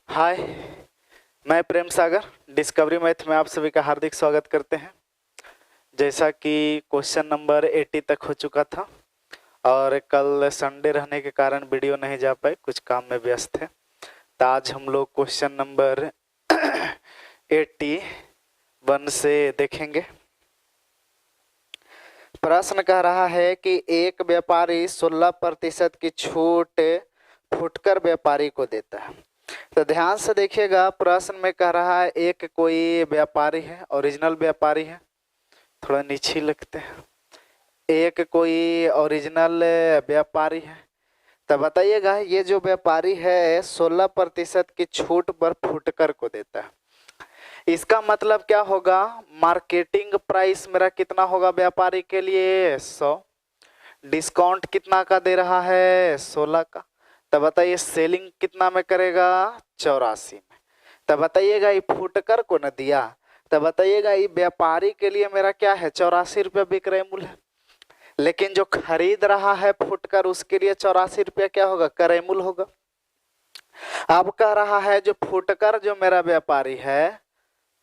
हाय, मैं Prem Sagar discovery math में आप सभी का हार्दिक स्वागत करते हैं। जैसा कि क्वेश्चन नंबर 80 तक हो चुका था और कल संडे रहने के कारण वीडियो नहीं जा पाए, कुछ काम में व्यस्त थे। तो आज हम लोग क्वेश्चन नंबर 81 से देखेंगे। प्रश्न कह रहा है कि एक व्यापारी 16% की छूट फुटकर व्यापारी को देता है। तो ध्यान से देखिएगा, प्रश्न में कह रहा है एक कोई व्यापारी है, ओरिजिनल व्यापारी है, थोड़ा नीचे लिखते हैं। एक कोई ओरिजिनल व्यापारी है। तो बताइएगा, ये जो व्यापारी है 16% की छूट पर फुटकर को देता है। इसका मतलब क्या होगा? मार्केटिंग प्राइस मेरा कितना होगा व्यापारी के लिए? 100। डिस्काउंट कितना का दे रहा है? 16 का। तब बताइए सेलिंग कितना में करेगा? 84 में। तब बताइएगा ये फुटकर को न दिया, तब बताइएगा ये व्यापारी के लिए मेरा क्या है? 84 रुपया विक्रय मूल्य है। लेकिन जो खरीद रहा है फुटकर उसके लिए 84 रुपया क्या होगा? क्रय मूल्य होगा। अब कह रहा है जो फुटकर जो मेरा व्यापारी है,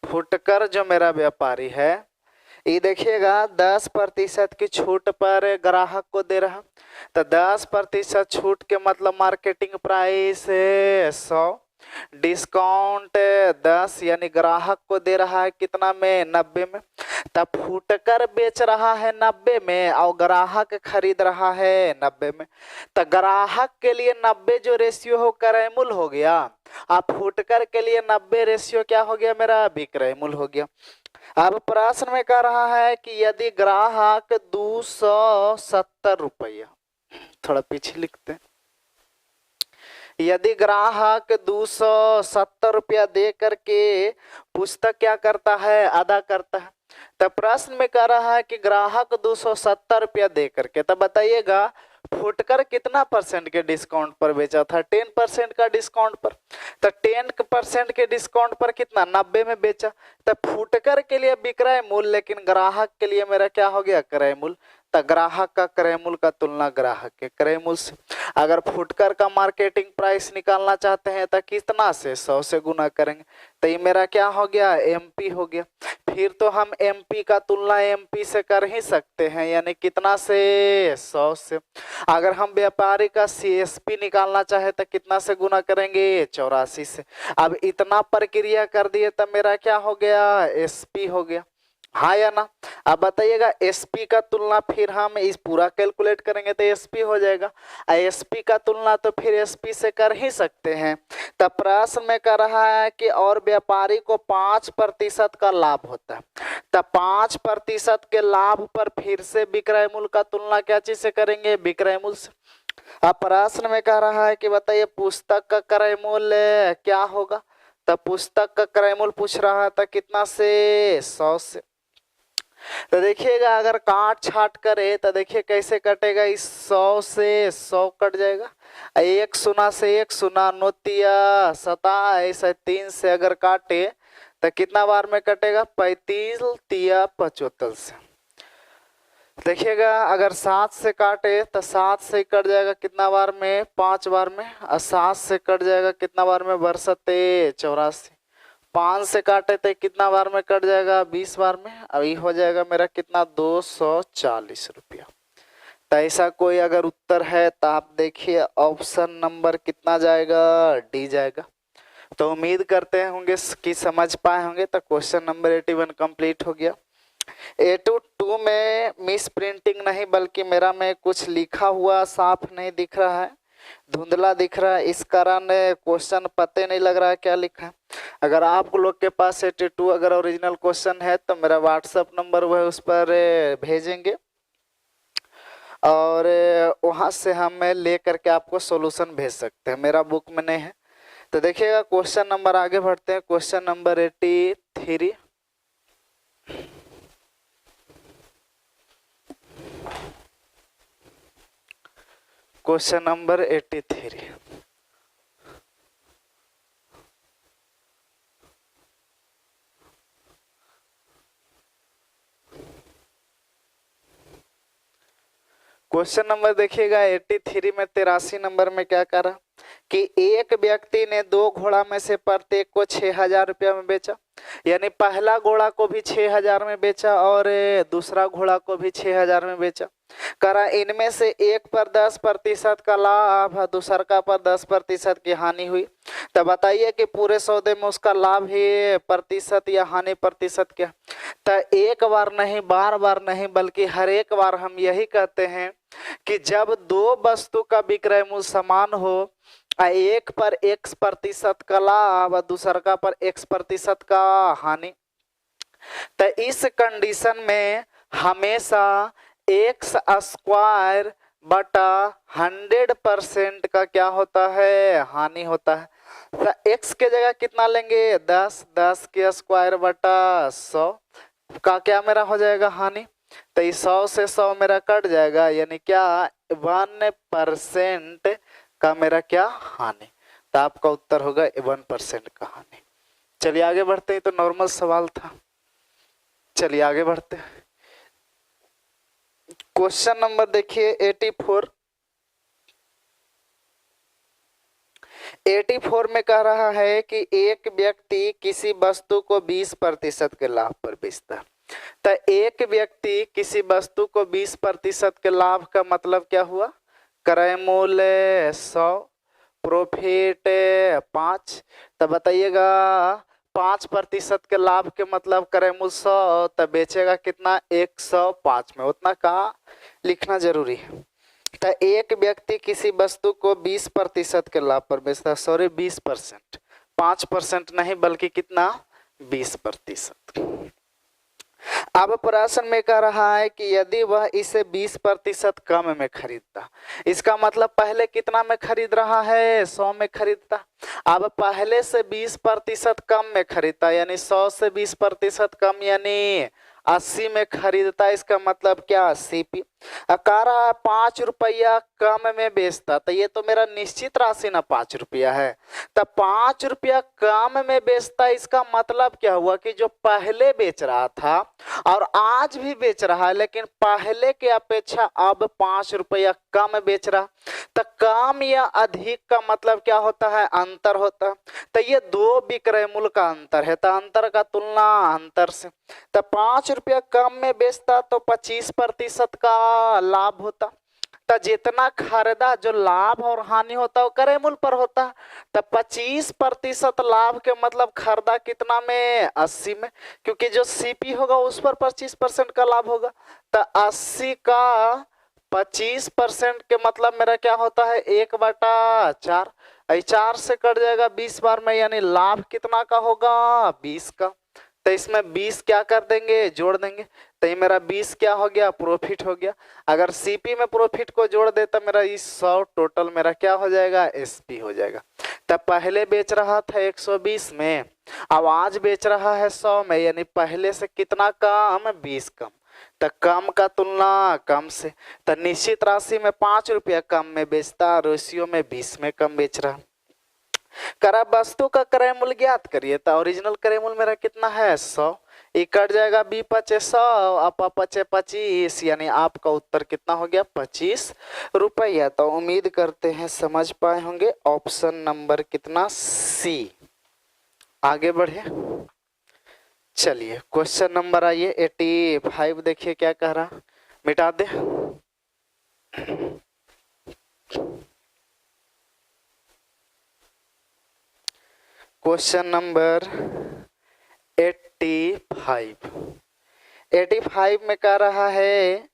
फुटकर जो मेरा व्यापारी है, ये देखिएगा 10% की छूट पर ग्राहक को दे रहा। तो 10% छूट के मतलब मार्केटिंग प्राइस 100, डिस्काउंट 10, यानी ग्राहक को दे रहा है कितना में? 90 में। तब फुटकर बेच रहा है 90 में और ग्राहक खरीद रहा है 90 में। तो ग्राहक के लिए 90 जो रेशियो हो क्रय मूल्य हो गया, अब फुटकर के लिए 90 रेशियो क्या हो गया? मेरा विक्रय मूल्य हो गया। अब प्रश्न में कह रहा है कि यदि ग्राहक 270 रुपया, थोड़ा पीछे लिखते हैं, यदि ग्राहक 270 रुपया दे करके पुस्तक क्या करता है? अदा करता है। तब प्रश्न में कह रहा है कि ग्राहक 270 रुपया दे करके, तब बताइएगा फुटकर कितना परसेंट के डिस्काउंट पर बेचा था? 10% का डिस्काउंट पर। तो 10% के डिस्काउंट पर कितना? 90 में बेचा। तो फुटकर के लिए विक्रय मूल्य, लेकिन ग्राहक के लिए मेरा क्या हो गया? क्रय मूल्य। तो ग्राहक का क्रय मूल्य का तुलना ग्राहक के क्रय मूल्य से। अगर फुटकर का मार्केटिंग प्राइस निकालना चाहते हैं तो कितना से? 100 से गुना करेंगे। तो ये मेरा क्या हो गया? एमपी हो गया। फिर तो हम एमपी का तुलना एमपी से कर ही सकते हैं, यानी कितना से? 100 से। अगर हम व्यापारी का सीएसपी निकालना चाहे तो कितना से गुना करेंगे? 84 से। अब इतना प्रक्रिया कर दिए तब मेरा क्या हो गया? एसपी हो गया। हाँ या ना? अब बताइएगा एसपी का तुलना फिर हम इस पूरा कैलकुलेट करेंगे तो एसपी हो जाएगा। एसपी का तुलना तो फिर एसपी से कर ही सकते हैं। तब प्रश्न में कर रहा है कि और व्यापारी को 5% का लाभ होता है। तब 5% के लाभ पर फिर से विक्रय मूल्य का तुलना क्या चीज से करेंगे? विक्रय मूल्य से। अब प्रश्न में कह रहा है कि बताइए पुस्तक का क्रय मूल्य क्या होगा? तब पुस्तक का क्रय मूल्य पूछ रहा था कितना से? 100 से। तो देखिएगा अगर काट छाट करे तो देखिए कैसे कटेगा। इस 100 से 100 कट जाएगा, एक शून्य से एक शून्य, नोतिया सता, ऐसा 3 से अगर काटे तो कितना बार में कटेगा? 35 तिया 75 से। देखिएगा अगर 7 से काटे तो 7 से कट जाएगा कितना बार में? 5 बार में। और 7 से कट जाएगा कितना बार में? बरसते 84। 5 से काटे तो कितना बार में कट जाएगा? 20 बार में। अब ये हो जाएगा मेरा कितना? 240 रुपया। तो ऐसा कोई अगर उत्तर है तो आप देखिए ऑप्शन नंबर कितना जाएगा? डी जाएगा। तो उम्मीद करते होंगे कि समझ पाए होंगे। तो क्वेश्चन नंबर 81 कंप्लीट हो गया। 82 में मिस प्रिंटिंग नहीं, बल्कि मेरा में कुछ लिखा हुआ साफ नहीं दिख रहा है, धुंधला दिख रहा है, इस कारण क्वेश्चन पते नहीं लग रहा है क्या लिखा है। अगर आप लोग के पास 82 अगर ओरिजिनल क्वेश्चन है तो मेरा व्हाट्सएप नंबर वो है, उस पर भेजेंगे और वहां से हम ले करके आपको सॉल्यूशन भेज सकते हैं। मेरा बुक में नहीं है। तो देखिएगा क्वेश्चन नंबर आगे बढ़ते हैं। Question number 83। Question number 83। Question number देखिएगा 83 में 83 नंबर में क्या करा कि एक व्यक्ति ने 2 घोड़ा में से प्रत्येक को 6,000 रुपया में बेचा, यानी पहला घोड़ा को भी 6,000 में बेचा और दूसरा घोड़ा को भी 6,000 में बेचा। करा इनमें से एक पर 10% का लाभ, दूसरा पर 10% की हानि हुई। तो बताइए कि पूरे सौदे में उसका लाभ ही प्रतिशत या हानि प्रतिशत क्या? तो एक बार नहीं, बार बार नहीं, बल्कि हर एक बार हम यही कहते हैं कि जब दो वस्तु का विक्रय मूल्य समान हो, एक पर x% का लाभ और दूसरा पर x% का हानि, तो इस कंडीशन में हमेशा x² बटा 100% का क्या होता है? हानि होता है। तो x के जगह कितना लेंगे? 10, 10 के स्क्वायर बटा 100 का क्या मेरा हो जाएगा? हानि। तो इस 100 से 100 मेरा कट जाएगा, यानी क्या? 1% का मेरा क्या? हानि। तो आपका उत्तर होगा 1% का हानि। चलिए आगे बढ़ते हैं, तो नॉर्मल सवाल था। चलिए आगे बढ़ते हैं। क्वेश्चन नंबर देखिए 84। 84 में कह रहा है कि एक व्यक्ति किसी वस्तु को 20% के लाभ पर बेचता है। तो एक व्यक्ति किसी वस्तु को 20% के लाभ का मतलब क्या हुआ? क्रय मूल्य 100, प्रॉफिट 5। तो बताइएगा 5% के लाभ के मतलब क्रय मूल्य 100, तो बेचेगा कितना? 105 में। उतना का लिखना जरूरी है। तो एक व्यक्ति किसी वस्तु को 20% के लाभ पर बेचता है, सॉरी 20%, 5% नहीं बल्कि कितना? 20%। अब प्रश्न में कह रहा है कि यदि वह इसे 20% कम में खरीदता, इसका मतलब पहले कितना में खरीद रहा है? 100 में खरीदता। अब पहले से 20% कम में खरीदता, यानी 100 से 20% कम यानी 80 में खरीदता। इसका मतलब क्या? सीपी। कह रहा है 5 रुपया कम में बेचता, तो ये तो मेरा निश्चित राशि ना 5 रुपया है। तो 5 रुपया कम में बेचता, इसका मतलब क्या हुआ कि जो पहले बेच रहा था और आज भी बेच रहा है, लेकिन पहले के अपेक्षा अब 5 रुपया कम बेच रहा। तो कम या अधिक का मतलब क्या होता है? अंतर होता है। तो ये दो विक्रय मूल्य का अंतर है, तो अंतर का तुलना अंतर से। तो 5 रुपया कम में बेचता तो 25% का लाभ होता। तो जितना खरीदा, जो लाभ और हानि होता वो क्रय मूल्य पर होता। तो 25% लाभ के मतलब खरीदा कितना में? 80 में, क्योंकि जो सीपी होगा उस पर 25% का लाभ होगा। तो 80 का 25% के मतलब मेरा क्या होता है? 1/4। 4 से कट जाएगा 20 बार में, यानी लाभ कितना का होगा? 20 का। तो इसमें 20 क्या कर देंगे? जोड़ देंगे। तो ये मेरा 20 क्या हो गया? प्रॉफिट हो गया। अगर सीपी में प्रॉफिट को जोड़ दे तो मेरा इस 100 टोटल मेरा क्या हो जाएगा? एसपी हो जाएगा। तब पहले बेच रहा था 120 में, अब आज बेच रहा है 100 में, यानी पहले से कितना कम? 20 कम। तो कम का तुलना कम से। तो निश्चित राशि में 5 रुपया कम में बेचता, रेशियो में 20 में कम बेच रहा। करा वस्तु का क्रय मूल्य ज्ञात करिए। तो ओरिजिनल क्रय मूल्य मेरा कितना है? 100। ये कट जाएगा 20×5 100, 25, यानी आपका उत्तर कितना हो गया? 25 रुपया। तो उम्मीद करते हैं समझ पाए होंगे। ऑप्शन नंबर कितना? सी। आगे बढ़े। चलिए क्वेश्चन नंबर आइए 85। देखिए क्या कह रहा, मिटा दे। Question number 85। 85 में कह रहा है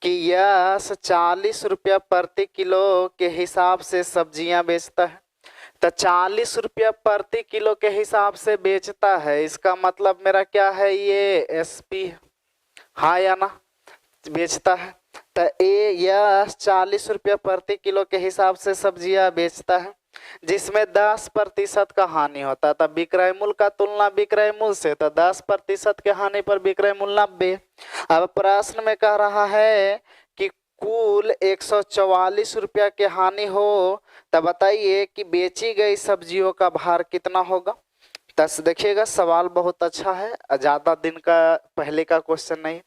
कि यश 40 रुपया प्रति किलो के हिसाब से सब्जियां बेचता है। तो 40 रुपया प्रति किलो के हिसाब से बेचता है, इसका मतलब मेरा क्या है? ये एसपी, हाँ या ना? बेचता है। तो यश 40 रुपया प्रति किलो के हिसाब से सब्जियां बेचता है, जिसमें 10% का हानि होता है। तब विक्रय मूल्य का तुलना विक्रय मूल्य से, तो 10% के हानि पर विक्रय मूल्य 90। अब प्रश्न में कह रहा है कि कुल 144 रुपया के हानि हो, तब बताइए कि बेची गई सब्जियों का भार कितना होगा? दस। देखिएगा सवाल बहुत अच्छा है, ज्यादा दिन का पहले का क्वेश्चन नहीं।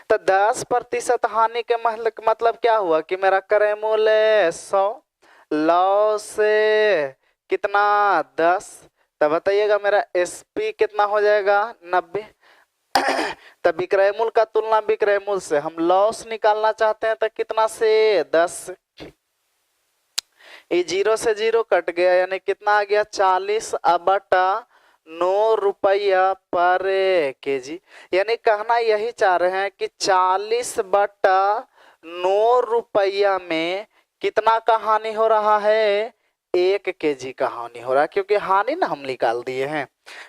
तो 10% हानि के मतलब क्या हुआ कि मेरा क्रय मूल्य 100, लॉस कितना 10, तब बताइएगा मेरा एसपी कितना हो जाएगा 90। तब विक्रय मूल्य का तुलना विक्रय मूल्य से, हम लॉस निकालना चाहते हैं तो कितना से 10, ये 0 से 0 कट गया यानी कितना आ गया 40 बटा 9 रुपया पर केजी। यानी कहना यही चाह रहे हैं कि 40 बटा 9 रुपया में कितना का हानि हो रहा है, 1 केजी का हानि हो रहा है, क्योंकि हानि ना हम निकाल दिए हैं।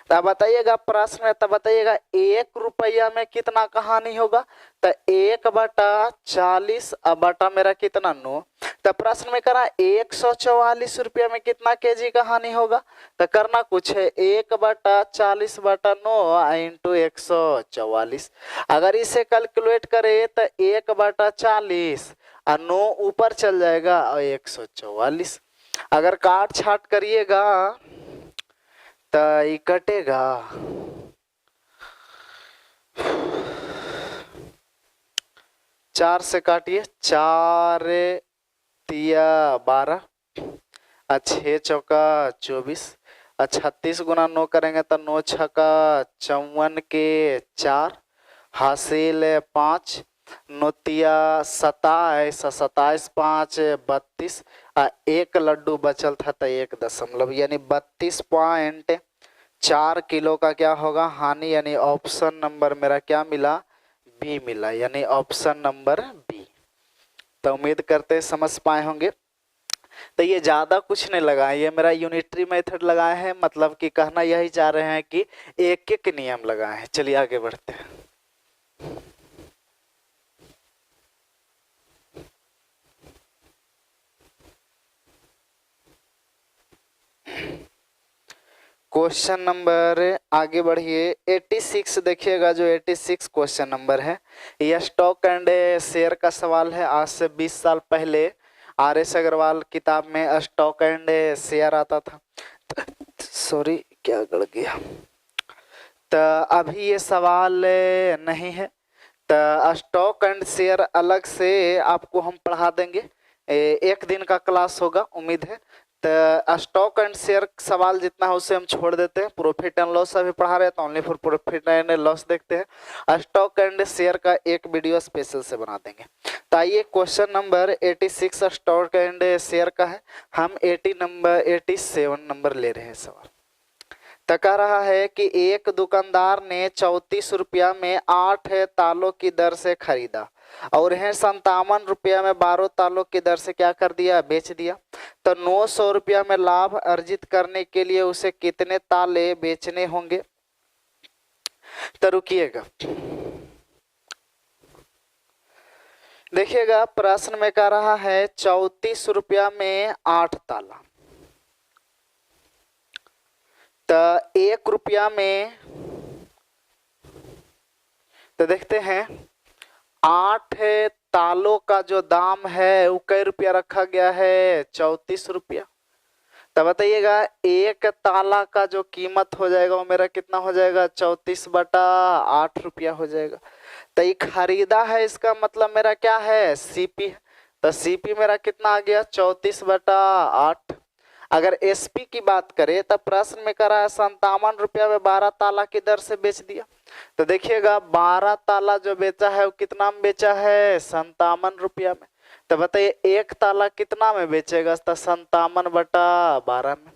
तब बताइएगा प्रश्न में, तब बताइएगा 1 रुपया में कितना का हानि होगा, तो 1 बटा 40 बटा मेरा कितना 9, तब प्रश्न में करा 144 रुपया में कितना केजी का हानि होगा, तो करना कुछ है 1 बटा 40 बटा 9 इंटू 144। अगर इसे कैलकुलेट करे तो 1 बटा 40 और 9 ऊपर चल जाएगा और 144। अगर काट छाट करिएगा तो ये कटेगा, चार से काटिए, 4 तिया 12 और 6 चौका 24 और 36 गुना 9 करेंगे तो 9 छक्का 54 के 4 हासिल 5, 9 तिया 27, 27 5 32 और 1 लड्डू बचल था तो 1 दशमलव, यानी 32.4 किलो का क्या होगा हानि, यानी ऑप्शन नंबर मेरा क्या मिला, बी मिला, यानी ऑप्शन नंबर बी। तो उम्मीद करते समझ पाए होंगे। तो ये ज़्यादा कुछ नहीं लगा है, ये मेरा यूनिटरी मेथड लगाए हैं, मतलब कि कहना यही चाह रहे हैं कि एक एक नियम लगाए हैं। चलिए आगे बढ़ते हैं। क्वेश्चन नंबर आगे बढ़िए 86 देखिएगा, जो 86 क्वेश्चन नंबर है, यह स्टॉक एंड शेयर का सवाल है। आज से 20 साल पहले आर.एस. अग्रवाल किताब में स्टॉक एंड शेयर आता था। सॉरी क्या गड़ गया, तो अभी ये सवाल नहीं है, तो स्टॉक एंड शेयर अलग से आपको हम पढ़ा देंगे, एक दिन का क्लास होगा उम्मीद है। तो स्टॉक एंड शेयर सवाल जितना है उसे हम छोड़ देते हैं, प्रॉफिट एंड लॉस अभी पढ़ा रहे हैं तो only for profit and loss देखते हैं। स्टॉक एंड शेयर का एक वीडियो स्पेशल से बना देंगे। तो आइए question number 86 stock and share का है, हम 87 नंबर ले रहे हैं सवाल। तो कह रहा है कि एक दुकानदार ने 34 रुपया में 8 तालों की दर से खरीदा और है 57 रुपया में 12 तालों की दर से क्या कर दिया, बेच दिया। तो 900 रुपया में लाभ अर्जित करने के लिए उसे कितने ताले बेचने होंगे। तो रुकिएगा, देखिएगा प्रश्न में कह रहा है 34 रुपया में 8 ताला, तो 1 रुपया में, तो देखते हैं 8 तालों का जो दाम है वो कई रुपया रखा गया है, 34 रुपया। तो बताइएगा एक ताला का जो कीमत हो जाएगा वो मेरा कितना हो जाएगा, 34 बटा 8 रुपया हो जाएगा। तो ये खरीदा है, इसका मतलब मेरा क्या है, सीपी है। तो सीपी मेरा कितना आ गया, 34 बटा 8। अगर एसपी की बात करें तो प्रश्न में करा है 57 रुपया में 12 ताला की दर से बेच दिया। तो देखिएगा 12 ताला जो बेचा है वो कितना में बेचा है, 57 रुपया में। तो बताइए एक ताला कितना में बेचेगा, तो 57 बटा 12 में।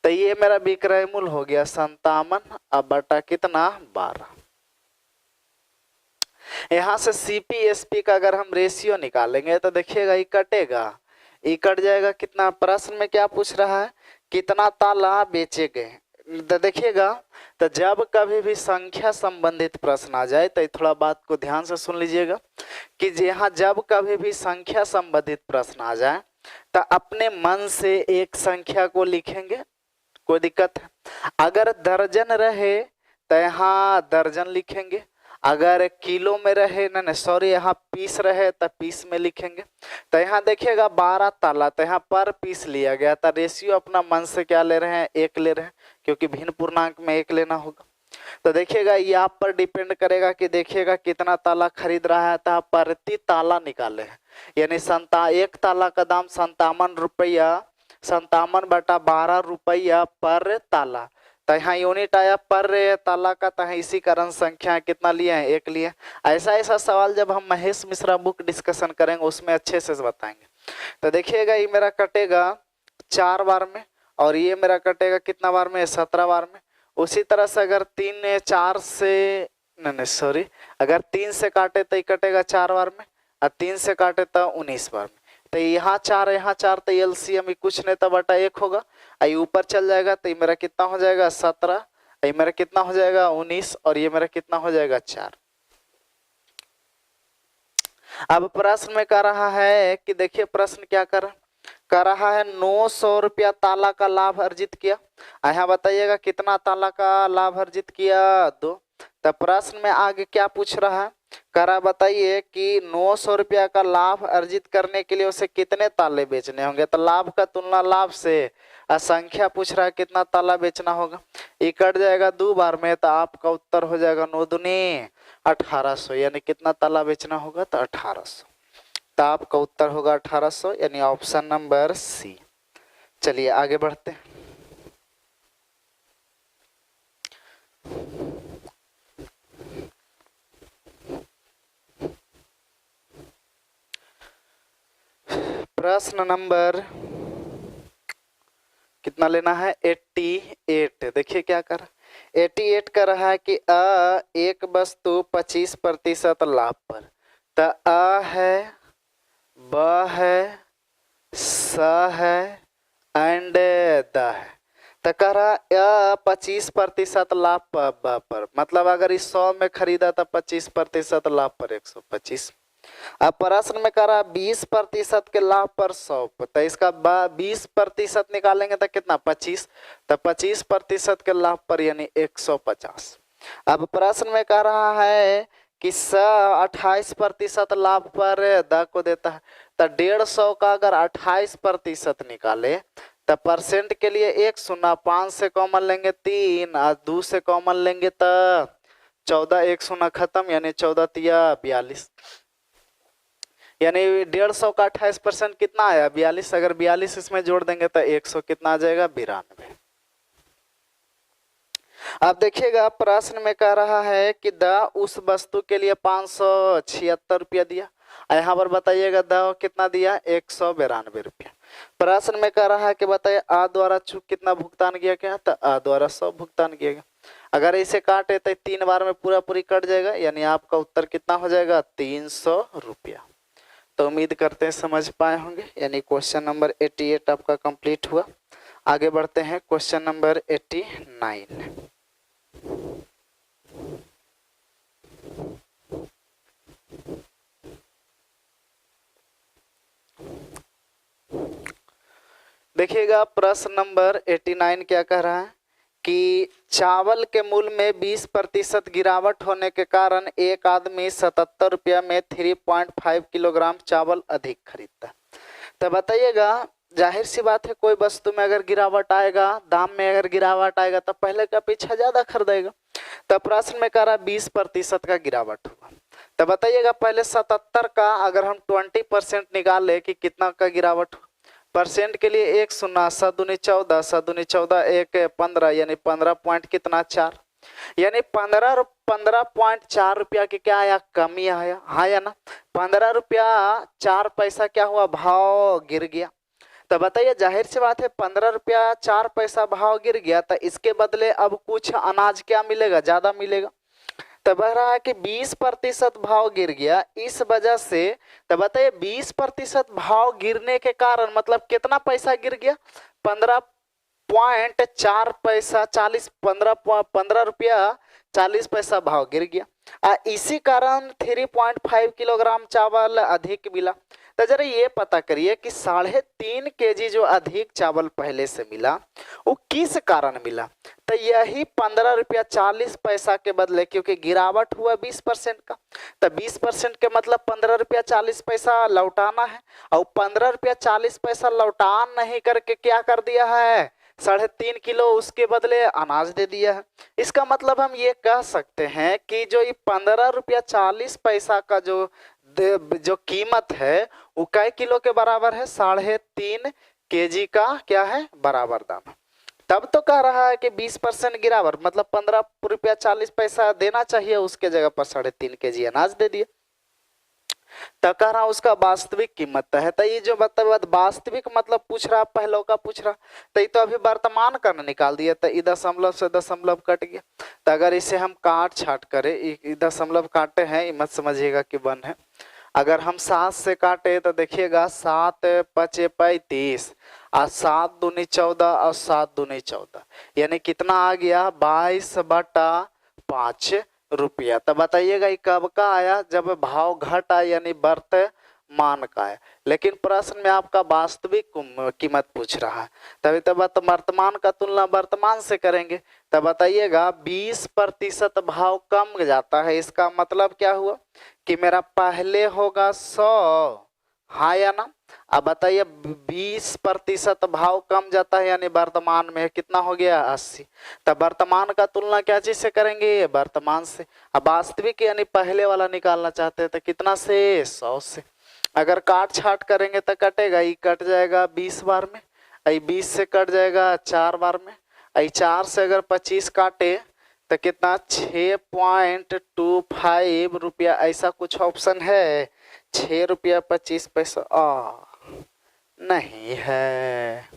तो ये मेरा विक्रय मूल्य हो गया 57 अब बटा कितना 12। यहाँ से सीपी एसपी का अगर हम रेशियो निकालेंगे तो देखिएगा ये कटेगा, ये कट जाएगा कितना। प्रश्न में क्या पूछ रहा है, कितना ताला बेचे गए। तो देखिएगा, तो जब कभी भी संख्या संबंधित प्रश्न आ जाए तो थोड़ा बात को ध्यान से सुन लीजिएगा कि यहाँ जब कभी भी संख्या संबंधित प्रश्न आ जाए तो अपने मन से एक संख्या को लिखेंगे, कोई दिक्कत है। अगर दर्जन रहे तो यहाँ दर्जन लिखेंगे, अगर किलो में रहे ना सॉरी यहाँ पीस रहे तो पीस में लिखेंगे। तो यहाँ देखिएगा 12 ताला, तो यहाँ पर पीस लिया गया था। रेशियो अपना मन से क्या ले रहे हैं, 1 ले रहे हैं, क्योंकि भिन्न पूर्णांक में 1 लेना होगा। तो देखिएगा ये आप पर डिपेंड करेगा कि देखिएगा कितना ताला खरीद रहा है, तो प्रति ताला निकाले हैं, यानी एक ताला का दाम 57 रुपया 57/12 रुपया पर ताला। तो यहाँ यूनिट आया पर ताला का, तो इसी कारण संख्या कितना लिए हैं, 1 लिए। ऐसा ऐसा सवाल जब हम महेश मिश्रा बुक डिस्कशन करेंगे उसमें अच्छे से बताएंगे। तो देखिएगा ये मेरा कटेगा 4 बार में, और ये मेरा कटेगा कितना बार में, 17 बार में। उसी तरह से अगर 3 4 से नहीं सॉरी, अगर 3 से काटे तो ये कटेगा 4 बार में, और 3 से काटे तो 19 बार में। तो यहाँ 4 यहाँ 4, तो एलसीएम ही कुछ नहीं तो बटा 1 होगा। आई ऊपर चल जाएगा तो ये मेरा कितना हो जाएगा 17, ये मेरा कितना हो जाएगा 19, और ये मेरा कितना हो जाएगा 4। अब प्रश्न में कह रहा है कि देखिए प्रश्न क्या कर रहा है, 900 रुपया ताला का लाभ अर्जित किया। यहाँ बताइएगा कितना ताला का लाभ अर्जित किया, 2। तो प्रश्न में आगे क्या पूछ रहा है, करा बताइए कि 900 रुपया का लाभ अर्जित करने के लिए उसे कितने ताले बेचने होंगे। तो लाभ का तुलना लाभ से, संख्या पूछ रहा है कितना ताला बेचना होगा। ये कट जाएगा 2 बार में, तो आपका उत्तर हो जाएगा 9 दूनी 1800, यानी कितना ताला बेचना होगा, तो 1800। तो आपका उत्तर होगा 1800, यानी ऑप्शन नंबर सी। चलिए आगे बढ़ते हैं। प्रश्न नंबर कितना लेना है, 88। देखिए क्या कर 88 कर रहा है कि एक वस्तु 25% लाभ पर, तो है, ब है, स है एंड द है। तो कह रहा 25% लाभ पर, मतलब अगर इस 100 में खरीदा तो 25% लाभ पर 125। अब प्रश्न में कह रहा 20% के लाभ पर 100, तो इसका 20% निकालेंगे तो कितना 25, तो 25% के लाभ पर यानी 150। अब प्रश्न में कह रहा है कि 28% लाभ पर द को देता है, तो 150 का अगर 28% निकाले तो परसेंट के लिए 1 0, 5 से कॉमन लेंगे 3, और 2 से कॉमन लेंगे तो 14, 1 0 खत्म, यानी 14 तिया 42, यानी 150 का 28% कितना आया 42। अगर 42 इसमें जोड़ देंगे तो 100 कितना आ जाएगा 92। अब देखिएगा प्रश्न में कह रहा है कि द उस वस्तु के लिए 576 रुपया दिया। यहाँ पर बताइएगा द कितना दिया 192 रुपया। प्रश्न में कह रहा है कि बताइए आ द्वारा चूक कितना भुगतान किया गया, तो आ द्वारा 100 भुगतान किया गया। अगर इसे काटे तो 3 बार में पूरा पूरी कट जाएगा, यानी आपका उत्तर कितना हो जाएगा 300 रुपया। तो उम्मीद करते हैं समझ पाए होंगे, यानी क्वेश्चन नंबर 88 आपका कंप्लीट हुआ। आगे बढ़ते हैं क्वेश्चन नंबर 89। देखिएगा प्रश्न नंबर 89 क्या कह रहा है कि चावल के मूल्य में 20% गिरावट होने के कारण एक आदमी 77 रुपया में 3.5 किलोग्राम चावल अधिक खरीदता है। तो बताइएगा जाहिर सी बात है कोई वस्तु में अगर गिरावट आएगा, दाम में अगर गिरावट आएगा तो पहले का पीछा ज्यादा खरीदेगा। तो प्रश्न में कह रहा 20% का गिरावट हुआ। तो बताइएगा पहले 77 का अगर हम 20% निकाले कि कितना का गिरावट हुआ। परसेंट के लिए 1 0, 7 दूनी 14, 7 दूनी 14, 1 15, यानी 15 पॉइंट कितना 4, यानी 15.4 रुपया के क्या आया कमी आया, हाँ या ना। 15 रुपया 4 पैसा क्या हुआ भाव गिर गया। तो बताइए जाहिर सी बात है 15 रुपया 4 पैसा भाव गिर गया, तो इसके बदले अब कुछ अनाज क्या मिलेगा ज्यादा मिलेगा। तो बह रहा है कि 20% भाव गिर गया, इस वजह से तो बताइए 20% भाव गिरने के कारण मतलब कितना पैसा गिर गया 15.4 पैसा 15 रुपया 40 पैसा भाव गिर गया। इसी कारण 3.5 किलोग्राम चावल अधिक मिला। तो जरा ये पता करिए कि 3.5 केजी जो अधिक चावल पहले से मिला वो किस कारण मिला। तो यही 15 रुपया 40 पैसा के बदले, क्योंकि गिरावट हुआ 20% का, तो 20% के मतलब 15 रुपया 40 पैसा लौटाना है, और 15 रुपया 40 पैसा लौटान नहीं करके क्या कर दिया है 3.5 किलो उसके बदले अनाज दे दिया है। इसका मतलब हम ये कह सकते हैं कि जो ये 15 रुपया 40 पैसा का जो कीमत है वो कै किलो के बराबर है 3.5 केजी का क्या है बराबर दाम। तब तो कह रहा है कि 20% गिरावट, मतलब 15 रुपया 40 पैसा देना चाहिए, उसके जगह पर 3.5 केजी अनाज दे दिया। तो कह रहा उसका वास्तविक कीमत है। तो ये जो मतलब वास्तविक मतलब पूछ रहा, पहले का पूछ रहा, तो ये तो अभी वर्तमान का निकाल दिया, तो ये दशमलव से दशमलव कट गया। तो अगर इसे हम काट छाट करें, दशमलव काटे हैं, ये मत समझिएगा कि 1 है। अगर हम 7 से काटे तो देखिएगा 7 पचे 35 और 7 दूनी 14 और 7 दूनी 14, यानी कितना आ गया 22/5 रुपया। तो बताइएगा ये कब का आया, जब भाव घटा यानी वर्तमान का है। लेकिन प्रश्न में आपका वास्तविक कीमत पूछ रहा है, तभी तो वर्तमान का तुलना वर्तमान से करेंगे। तो बताइएगा 20% भाव कम जाता है, इसका मतलब क्या हुआ कि मेरा पहले होगा 100, हाँ या ना। अब बताइए 20% भाव कम जाता है यानी वर्तमान में कितना हो गया 80। तब वर्तमान का तुलना क्या चीज से करेंगे, वर्तमान से। अब वास्तविक यानी पहले वाला निकालना चाहते हैं तो कितना से 100 से। अगर काट छाट करेंगे तो कटेगा, ये कट जाएगा 20 बार में, आई 20 से कट जाएगा 4 बार में, आई 4 से अगर 25 काटे तो कितना 6.25 रुपया, ऐसा कुछ ऑप्शन है 6 रुपया 25 पैसा नहीं है।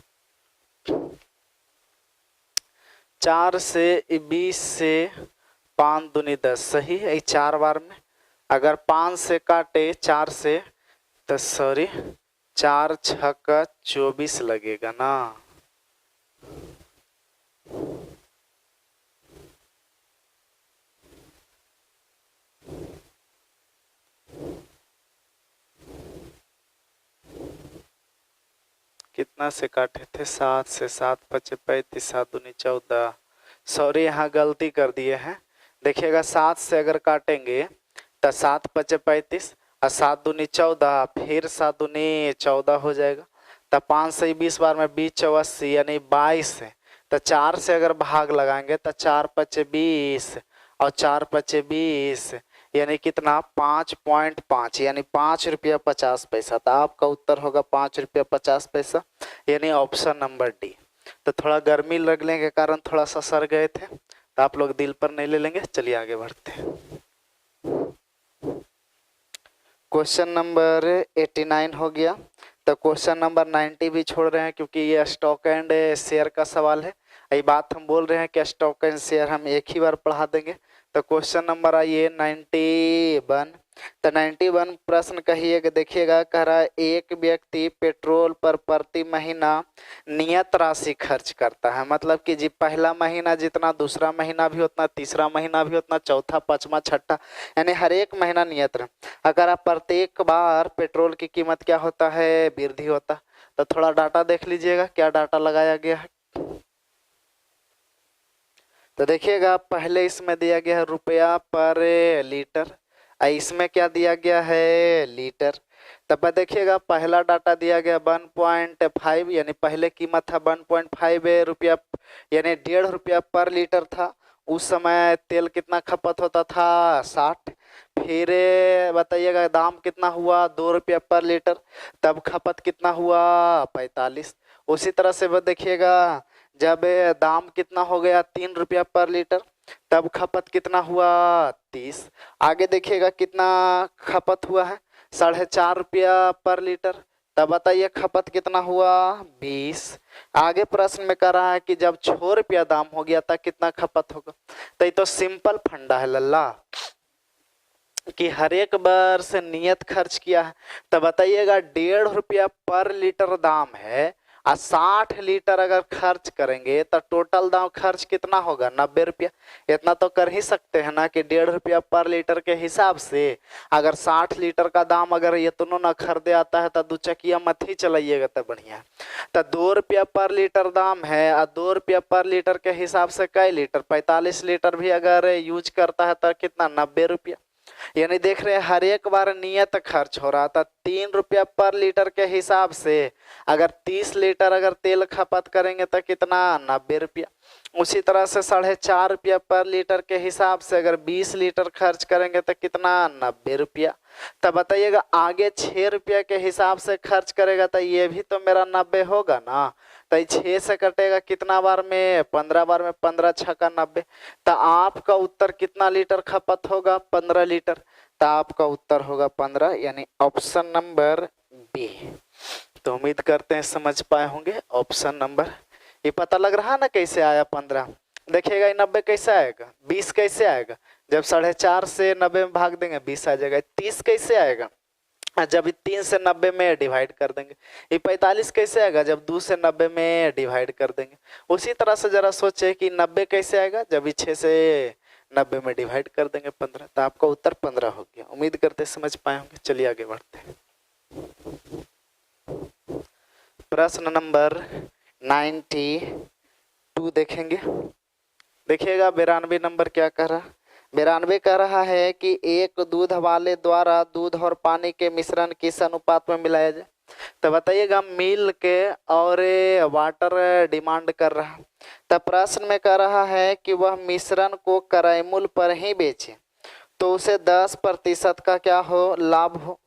4 से 20 से 5 दूनी 10 सही है, 4 बार में। अगर 5 से काटे 4 से तो सॉरी 4 छक्का 24 लगेगा ना। कितना से काटे थे, 7 से, 7 पचे 35, 7 दूनी 14, सॉरी यहाँ गलती कर दिए हैं। देखिएगा 7 से अगर काटेंगे तो 7 पचे 35 और 7 दूनी 14, फिर 7 दूनी 14 हो जाएगा। तो 5 से 20 बार में 20 84 यानी 22 है। तो 4 से अगर भाग लगाएंगे तो 4 पचे 20 और 4 पचे 20 यानी कितना 5.5 यानी 5 रुपया 50 पैसा। तो आपका उत्तर होगा 5 रुपया 50 पैसा, यानी ऑप्शन नंबर डी। तो थोड़ा गर्मी लगने के कारण थोड़ा सा सर गए थे, तो आप लोग दिल पर नहीं ले लेंगे। चलिए आगे बढ़ते हैं। क्वेश्चन नंबर 89 हो गया। तो क्वेश्चन नंबर 90 भी छोड़ रहे हैं क्योंकि ये स्टॉक एंड शेयर का सवाल है। ये बात हम बोल रहे हैं कि स्टॉक एंड शेयर हम एक ही बार पढ़ा देंगे। तो क्वेश्चन नंबर आइए 91। तो 91 प्रश्न कहिएगा, देखिएगा कह रहा है एक व्यक्ति पेट्रोल पर प्रति महीना नियत राशि खर्च करता है, मतलब कि जी पहला महीना जितना, दूसरा महीना भी उतना, तीसरा महीना भी उतना, चौथा पांचवा छठा, यानी हर एक महीना नियत रहे। अगर आप प्रत्येक बार पेट्रोल की कीमत क्या होता है, वृद्धि होता। तो थोड़ा डाटा देख लीजिएगा क्या डाटा लगाया गया है। तो देखिएगा पहले इसमें दिया गया है रुपया पर लीटर, इसमें क्या दिया गया है लीटर। तब देखिएगा पहला डाटा दिया गया 1.5 यानी पहले कीमत था 1.5 रुपया यानी 1.5 रुपया पर लीटर था। उस समय तेल कितना खपत होता था 60। फिर बताइएगा दाम कितना हुआ 2 रुपया पर लीटर, तब खपत कितना हुआ 45। उसी तरह से देखिएगा जब दाम कितना हो गया 3 रुपया पर लीटर, तब खपत कितना हुआ 30। आगे देखिएगा कितना खपत हुआ है 4.5 रुपया पर लीटर, तब बताइए खपत कितना हुआ 20। आगे प्रश्न में कह रहा है कि जब 6 रुपया दाम हो गया था कितना खपत होगा। तो ये तो सिंपल फंडा है लल्ला कि हर एक बार से नियत खर्च किया है। तो बताइएगा 1.5 रुपया पर लीटर दाम है और 60 लीटर अगर खर्च करेंगे तो टोटल दाम खर्च कितना होगा 90 रुपया। इतना तो कर ही सकते हैं ना कि 1.5 रुपया पर लीटर के हिसाब से अगर 60 लीटर का दाम अगर इतना ना खरीदे आता है तो 2 चकिया मत ही चलाइएगा तो बढ़िया। तो 2 रुपया पर लीटर दाम है और 2 रुपया पर लीटर के हिसाब से कई लीटर 45 लीटर भी अगर यूज करता है तो कितना 90 रुपया। यानी देख रहे हैं हर एक बार नियत खर्च हो रहा था 3 रुपया पर लीटर के हिसाब से। अगर 30 लीटर अगर तेल खपत करेंगे तो कितना, 90 रुपया। उसी तरह से 4.5 रुपया पर लीटर के हिसाब से अगर 20 लीटर खर्च करेंगे तो कितना, 90 रुपया। तब बताइएगा आगे 6 रुपया के हिसाब से खर्च करेगा तो ये भी तो मेरा 90 होगा ना। तो 6 से कटेगा कितना बार में, 15 बार में, 15 छक्का 90। तो आपका उत्तर कितना लीटर खपत होगा, 15 लीटर। तो आपका उत्तर होगा 15, यानी ऑप्शन नंबर बी। तो उम्मीद करते हैं समझ पाए होंगे ऑप्शन नंबर। ये पता लग रहा ना कैसे आया 15। देखिएगा ये 90 कैसे आएगा, 20 कैसे आएगा, जब 4.5 से 90 में भाग देंगे 20 आ जाएगा। 30 कैसे आएगा, जब 3 से 90 में डिवाइड कर देंगे। ये 45 कैसे आएगा, जब 2 से 90 में डिवाइड कर देंगे। उसी तरह से जरा सोचे कि 90 कैसे आएगा, जब 6 से 90 में डिवाइड कर देंगे 15। तो आपका उत्तर 15 हो गया। उम्मीद करते समझ पाए होंगे। चलिए आगे बढ़ते हैं। प्रश्न नंबर 92 देखेंगे। देखिएगा 92 नंबर क्या कह रहा, 92 कह रहा है कि एक दूध वाले द्वारा दूध और पानी के मिश्रण किस अनुपात में मिलाया जाए। तो बताइएगा मिल्क और वाटर डिमांड कर रहा। तब प्रश्न में कह रहा है कि वह मिश्रण को क्रय मूल्य पर ही बेचे तो उसे 10% का क्या हो, लाभ हो।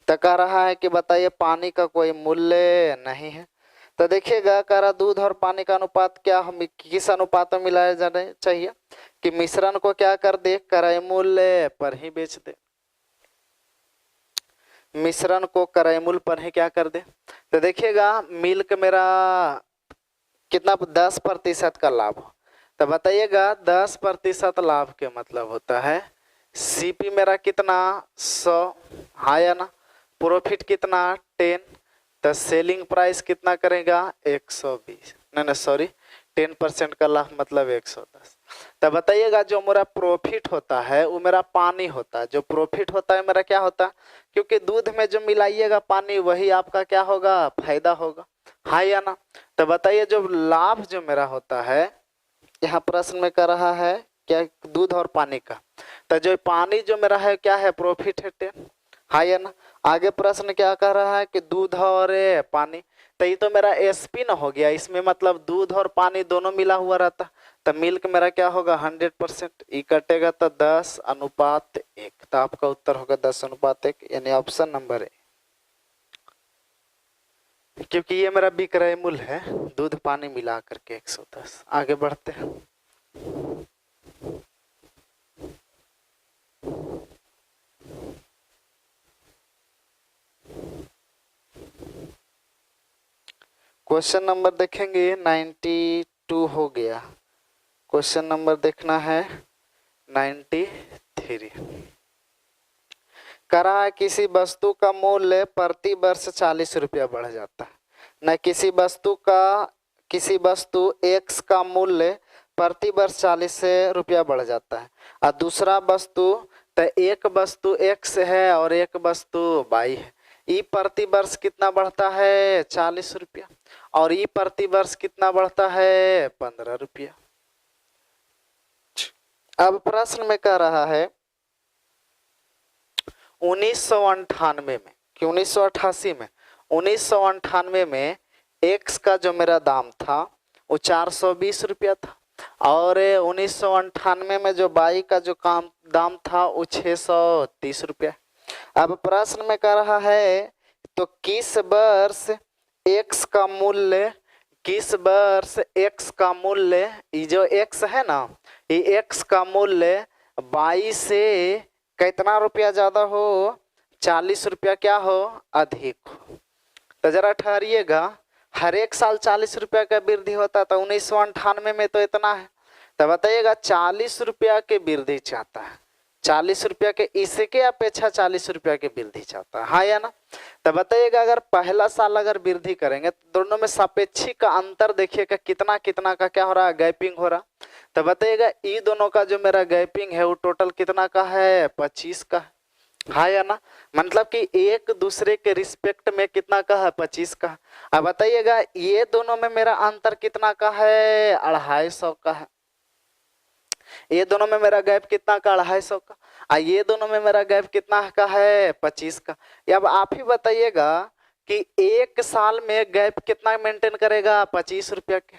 तो कह रहा है कि बताइए पानी का कोई मूल्य नहीं है। तो देखिएगा कह रहा दूध और पानी का अनुपात क्या हम किस अनुपात में मिलाया जाना चाहिए कि मिश्रण को क्या कर दे, क्रय मूल्य पर ही बेच दे। मिश्रण को क्रय मूल्य पर ही क्या कर दे। तो देखिएगा मिल्क मेरा कितना, 10% का लाभ हो। तो बताइएगा 10% लाभ के मतलब होता है सीपी मेरा कितना, 100, हाँ या ना। प्रॉफिट कितना, 10। तो सेलिंग प्राइस कितना करेगा, 120, नहीं सॉरी 10% का लाभ मतलब 110। तो बताइएगा जो मेरा प्रॉफिट होता है वो मेरा पानी होता है। जो प्रॉफिट होता है मेरा क्या होता है, क्योंकि दूध में जो मिलाइएगा पानी वही आपका क्या होगा, फायदा होगा, हाँ या ना। तो बताइए जो लाभ जो मेरा होता है, यहाँ प्रश्न में कर रहा है क्या, दूध और पानी का। तो जो पानी जो मेरा है क्या है, प्रॉफिट है 10, हाँ या ना। आगे प्रश्न क्या कह रहा है कि दूध और पानी। तो ये तो मेरा एसपी ना हो गया, इसमें मतलब दूध और पानी दोनों मिला हुआ रहता। तो मिल्क मेरा क्या होगा, 100%। ई कटेगा तो 10:1। तो आपका उत्तर होगा 10:1, यानी ऑप्शन नंबर ए। क्योंकि ये मेरा विक्रय मूल्य है दूध पानी मिला करके 110। आगे बढ़ते हैं। क्वेश्चन नंबर देखेंगे 92 हो गया। क्वेश्चन नंबर देखना है 93। कह रहा है किसी वस्तु का मूल्य प्रति वर्ष 40 रुपया बढ़ जाता है। न किसी वस्तु एक्स का मूल्य प्रति वर्ष 40 रुपया बढ़ जाता है और दूसरा वस्तु, तो एक वस्तु एक्स है और एक वस्तु वाई है। ई प्रति वर्ष कितना बढ़ता है, 40 रुपया, और ई प्रति वर्ष कितना बढ़ता है, 15 रुपया। अब प्रश्न में कह रहा है 1998 में कि 1988 में, 1998 में एक्स का जो मेरा दाम था वो 420 रुपया था और 1998 में जो वाई का जो दाम था वो 630 रुपया। अब प्रश्न में कह रहा है तो किस वर्ष एक्स का मूल्य, किस वर्ष एक्स का मूल्य, ये जो एक्स है ना, ये एक्स का मूल्य वाई से कितना रुपया ज्यादा हो, 40 रुपया क्या हो, अधिक हो। तो जरा ठहरिएगा, हर एक साल 40 रुपया का वृद्धि होता था, 1998 में तो इतना है। तो बताइएगा 40 रुपया के वृद्धि चाहता है, 40 रुपया के इसके अपेक्षा 40 रुपया की वृद्धि चाहता है, हाँ या ना। तो बताइएगा अगर पहला साल अगर वृद्धि करेंगे तो दोनों में सापेक्षिक का अंतर देखिएगा कितना कितना का क्या हो रहा है, गैपिंग हो रहा। तो बताइएगा ये दोनों का जो मेरा गैपिंग है वो टोटल कितना का है, 25 का, हाँ या ना। मतलब कि एक दूसरे के रिस्पेक्ट में कितना का है, 25 का। अब बताइएगा ये दोनों में मेरा अंतर कितना का है, 250 का है। ये दोनों में मेरा गैप कितना का 250 का, ये दोनों में मेरा गैप कितना का है 25 का। अब आप ही बताइएगा कि एक साल में गैप कितना मेंटेन करेगा 25 रुपया के,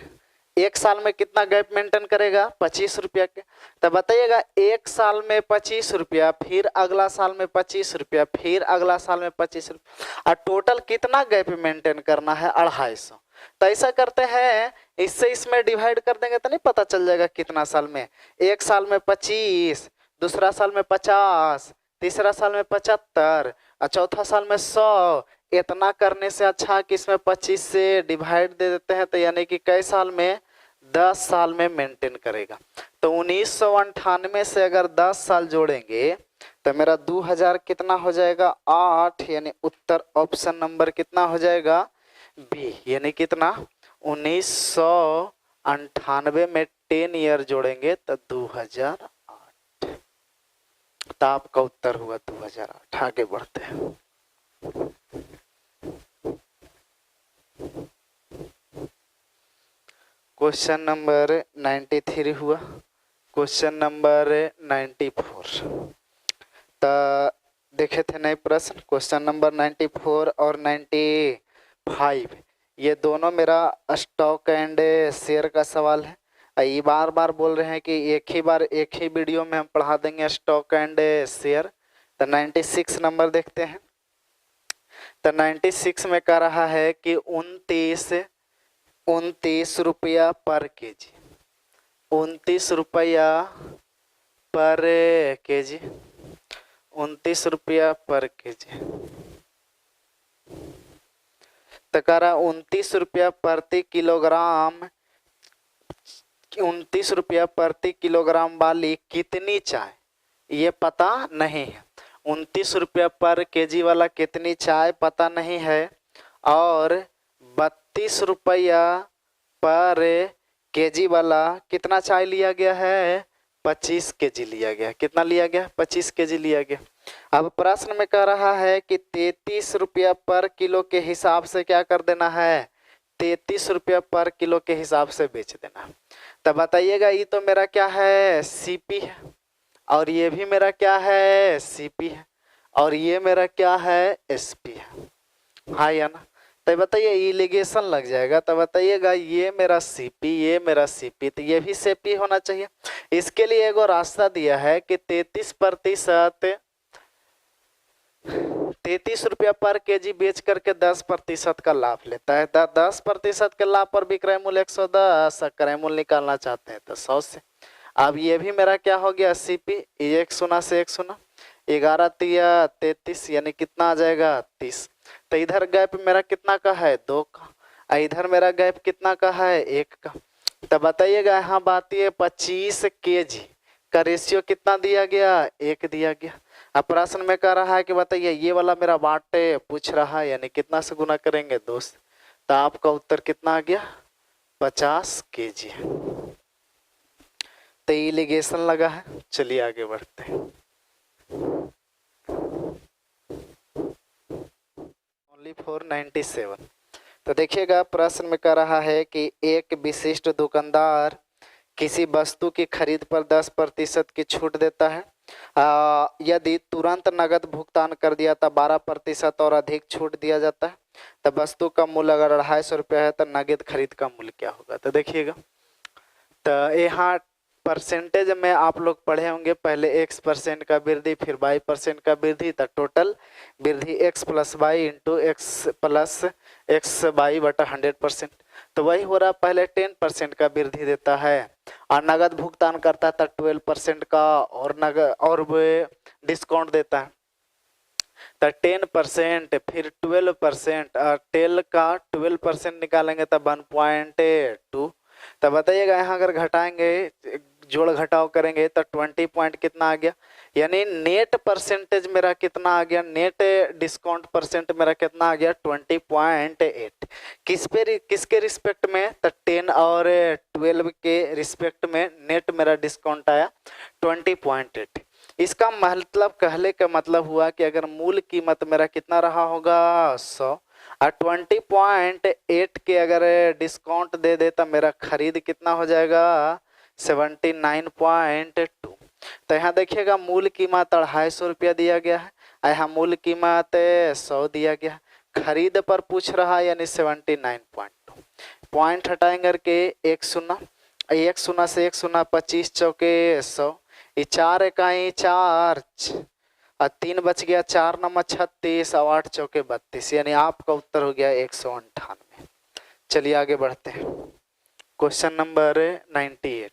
एक साल में कितना गैप मेंटेन करेगा 25 रुपया के। तो बताइएगा एक साल में 25 रुपया, फिर अगला साल में 25 रुपया, फिर अगला साल में 25 रुपया, और टोटल कितना गैप मेंटेन करना है 250। तो ऐसा करते हैं, इससे इसमें डिवाइड कर देंगे तो नहीं पता चल जाएगा कितना साल में। एक साल में 25, दूसरा साल में 50, तीसरा साल में 75 और चौथा साल में 100। इतना करने से अच्छा कि इसमें 25 से डिवाइड दे देते हैं, तो यानी कि कई साल में 10 साल में मेंटेन करेगा। तो 1998 से अगर 10 साल जोड़ेंगे तो मेरा 2000 कितना हो जाएगा 8, यानी उत्तर ऑप्शन नंबर कितना हो जाएगा बी, यानी कितना 1998 में 10 ईयर जोड़ेंगे तो 2008। तो आपका उत्तर हुआ 2008। आगे बढ़ते हैं। क्वेश्चन नंबर 93 हुआ। क्वेश्चन नंबर 94 तो देखे थे नए प्रश्न। क्वेश्चन नंबर 94 और 95 ये दोनों मेरा स्टॉक एंड शेयर का सवाल है। ये बार बार बोल रहे हैं कि एक ही वीडियो में हम पढ़ा देंगे स्टॉक एंड शेयर। तो 96 नंबर देखते हैं। तो 96 में कह रहा है कि 29 रुपया पर केजी, 29 रुपया पर केजी, 29 रुपया पर केजी। तो कह रहा 29 रुपया प्रति किलोग्राम, 29 रुपया प्रति किलोग्राम वाली कितनी चाय, ये पता नहीं है। 29 रुपया पर केजी वाला कितनी चाय पता नहीं है, और 32 रुपया पर केजी वाला कितना चाय लिया गया है 25 केजी लिया गया। कितना लिया गया 25 केजी लिया गया। अब प्रश्न में कह रहा है कि 33 रुपया पर किलो के हिसाब से क्या कर देना है, 33 रुपया पर किलो के हिसाब से बेच देना। तब बताइएगा ये तो मेरा क्या है सीपी है, और ये भी मेरा क्या है सीपी है, और ये मेरा क्या है एसपी है। हाँ या ना। तो बताइए इलिगेशन लग जाएगा। तो बताइएगा ये मेरा सीपी, ये मेरा सीपी, तो ये भी सीपी होना चाहिए। इसके लिए एगो रास्ता दिया है कि 33 रुपया पर केजी बेच करके 10% का लाभ लेता है। 10% के लाभ पर विक्रय मूल्य 110, क्रय मूल्य निकालना चाहते हैं तो 100 से। अब ये भी मेरा क्या हो गया सीपी, 1 शून्य से 1 शून्य, 11 तिया 33, यानी कितना आ जाएगा 30। तो इधर गैप मेरा कितना का है 2 का, इधर मेरा गैप कितना का है 1 का। तो बताइएगा यहाँ बात ये 25 केजी का रेशियो कितना दिया गया 1 दिया गया। अब प्रश्न में कह रहा है कि बताइए ये वाला मेरा बाटे पूछ रहा है, यानी कितना से गुना करेंगे 2 से। तो आपका उत्तर कितना आ गया 50 केजी। तो इलिगेशन लगा है। चलिए आगे बढ़ते हैं। Only for 97। तो देखिएगा प्रश्न में कह रहा है कि एक विशिष्ट दुकानदार किसी वस्तु की खरीद पर 10% की छूट देता है। यदि तुरंत नगद भुगतान कर दिया तो 12% और अधिक छूट दिया जाता है। तो वस्तु का मूल्य अगर 250 रुपया है तो नगद खरीद का मूल्य क्या होगा। तो देखिएगा, तो यहाँ परसेंटेज में आप लोग पढ़े होंगे पहले x% का वृद्धि, फिर y% का वृद्धि, तो टोटल वृद्धि x + y into x + x y बटा 100%। तो वही हो रहा, पहले 10% का वृद्धि देता है और नगद भुगतान करता है तो 12% का और नगद और डिस्काउंट देता है। तो 10% फिर 12% और टेल का 12% निकालेंगे तो 1.2। तो बताइएगा यहाँ अगर घटाएंगे जोड़ घटाव करेंगे तो 20 पॉइंट कितना आ गया, यानी नेट परसेंटेज मेरा कितना आ गया, नेट डिस्काउंट परसेंट मेरा कितना आ गया 20.8। किसके रिस्पेक्ट में, तो 10 और 12 के रिस्पेक्ट में नेट मेरा डिस्काउंट आया 20.8। इसका मतलब कहने का मतलब हुआ कि अगर मूल कीमत मेरा कितना रहा होगा 100 और 20.8 के अगर डिस्काउंट दे दे तो मेरा खरीद कितना हो जाएगा 79.2। तो यहाँ देखिएगा मूल कीमत 250 रुपया दिया गया है, यहाँ मूल कीमत 100 दिया गया है, खरीद पर पूछ रहा है यानी 79.2। पॉइंट हटाएंगे के 1 शून्य, 1 शून्य से 1 शून्य 25 चौके 100, ये 4 इकाई 4 और 3 बच गया, 4 नंबर 36 और 8 चौके 32, यानी आपका उत्तर हो गया 198। चलिए आगे बढ़ते हैं। Question number 98।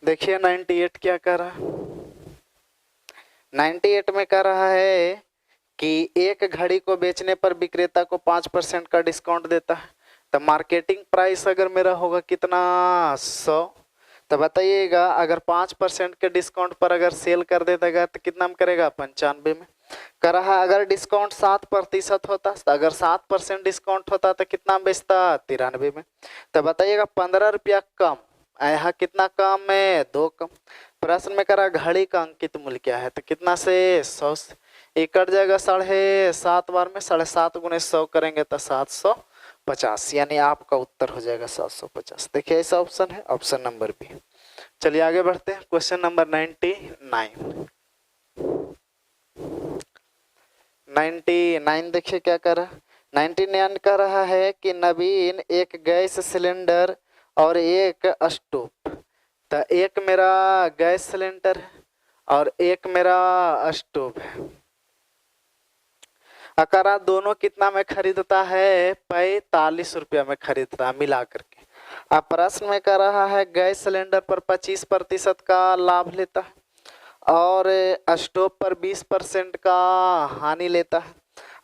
देखिए 98 क्या कर रहा है। 98 में कह रहा है कि एक घड़ी को बेचने पर विक्रेता को 5% का डिस्काउंट देता है। तो मार्केटिंग प्राइस अगर मेरा होगा कितना 100, तो बताइएगा अगर 5% के डिस्काउंट पर अगर सेल कर देगा तो कितना में करेगा 95 में। कर रहा अगर डिस्काउंट 7% होता, तो अगर 7% डिस्काउंट होता तो कितना बेचता 93 में। तो बताइएगा 15 रुपया कम, यहाँ कितना कम है 2 कम। प्रश्न में करा घड़ी का अंकित मूल्य क्या है, तो कितना से 100 से, ये कट जाएगा 7.5 बार में, 7.5 गुने 100 करेंगे तो 750, यानी आपका उत्तर हो जाएगा 750। देखिए ऐसा ऑप्शन है, ऑप्शन नंबर बी। चलिए आगे बढ़ते हैं। क्वेश्चन नंबर 99 देखिए क्या कर रहा है। 99 कर रहा है कि नवीन एक गैस सिलेंडर और एक स्टोव, तो एक मेरा गैस सिलेंडर है और एक मेरा स्टोव है, अकारा दोनों कितना में खरीदता है 45 रुपया में खरीदता है मिला करके। अब प्रश्न में कह रहा है गैस सिलेंडर पर 25% का लाभ लेता है और स्टोव पर 20% का हानि लेता है।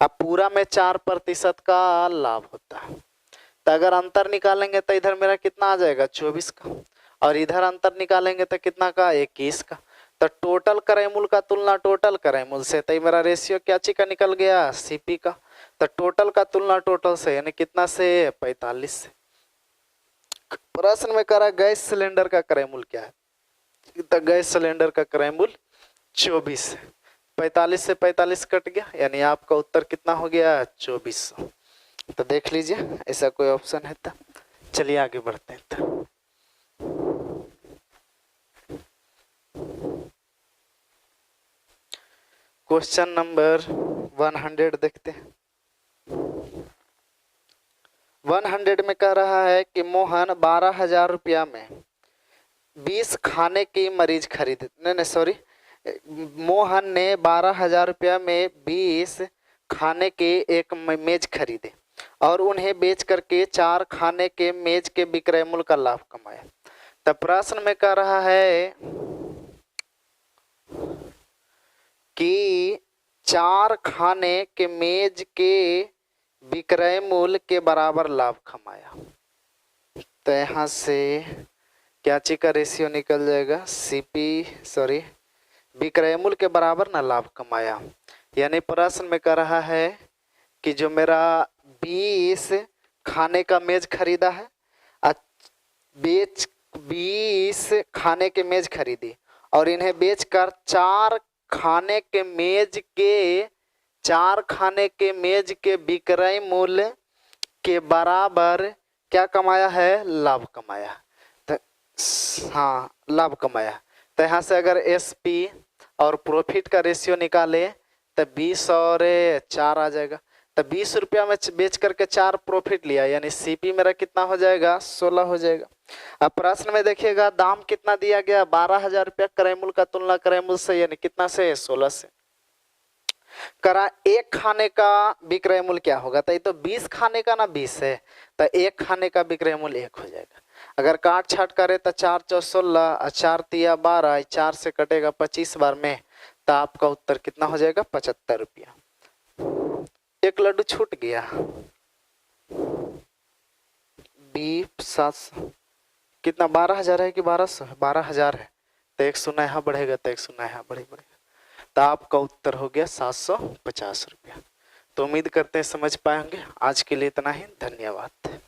अब पूरा में 4% का लाभ होता है। तो अगर अंतर निकालेंगे तो इधर मेरा कितना आ जाएगा 24 का, और इधर अंतर निकालेंगे तो कितना का 21 का। तो टोटल क्रय मूल्य का तुलना टोटल क्रय मूल्य से, तो मेरा रेशियो क्या चीज का निकल गया सीपी का। तो टोटल का तुलना टोटल से, यानी कितना से 45 से। प्रश्न में करा गैस सिलेंडर का क्रय मूल्य क्या है, तो गैस सिलेंडर का क्रय मूल्य 24 है। 45 से 45 कट गया, यानी आपका उत्तर कितना हो गया 2400। तो देख लीजिए ऐसा कोई ऑप्शन है तो। चलिए आगे बढ़ते हैं तो। क्वेश्चन नंबर 100 देखते हैं। 100 में कह रहा है कि मोहन 12,000 रुपया में 20 खाने की मरीज खरीद, नहीं सॉरी, मोहन ने 12,000 रुपया में 20 खाने के एक मेज खरीदे और उन्हें बेच करके 4 खाने के मेज के विक्रय मूल्य का लाभ कमाया। तब प्रश्न में कह रहा है कि 4 खाने के मेज के विक्रय मूल्य के बराबर लाभ कमाया। तो यहाँ से क्या चीज का रेशियो निकल जाएगा विक्रय मूल्य के बराबर ना लाभ कमाया। यानी प्रश्न में कह रहा है कि जो मेरा 20 खाने का मेज खरीदा है, 20 खाने के मेज खरीदी और इन्हें बेचकर 4 खाने के मेज के विक्रय मूल्य के बराबर क्या कमाया है लाभ कमाया। तो हाँ लाभ कमाया। तो यहाँ से अगर एसपी और प्रॉफिट का रेशियो निकाले तो 20 और 4 आ जाएगा। तो 20 रुपया में बेच करके 4 प्रॉफिट लिया, यानी सीपी मेरा कितना हो जाएगा 16 हो जाएगा। अब प्रश्न में देखिएगा दाम कितना दिया गया 12,000 रुपया क्रय मूल्य का तुलना क्रय मूल्य से, यानी कितना से 16 से। करा एक खाने का विक्रय मूल्य क्या होगा, तो ये तो 20 खाने का ना 20 है, तो एक खाने का विक्रय मूल्य 1 हो जाएगा। अगर काट छाट करे तो 4 चौ 16, 4 तिया 12, 4 से कटेगा 25 बार में, तो आपका उत्तर कितना हो जाएगा 75 रुपया। एक लड्डू छूट गया। बीप 700 कितना 12,000 है कि 1200 है, 12,000 है। तो 1 शून्य यहाँ बढ़ेगा तो 1 शून्य यहाँ बढ़ेगा, तो आपका उत्तर हो गया 750 रुपया। तो उम्मीद करते हैं समझ पाएंगे। आज के लिए इतना ही, धन्यवाद।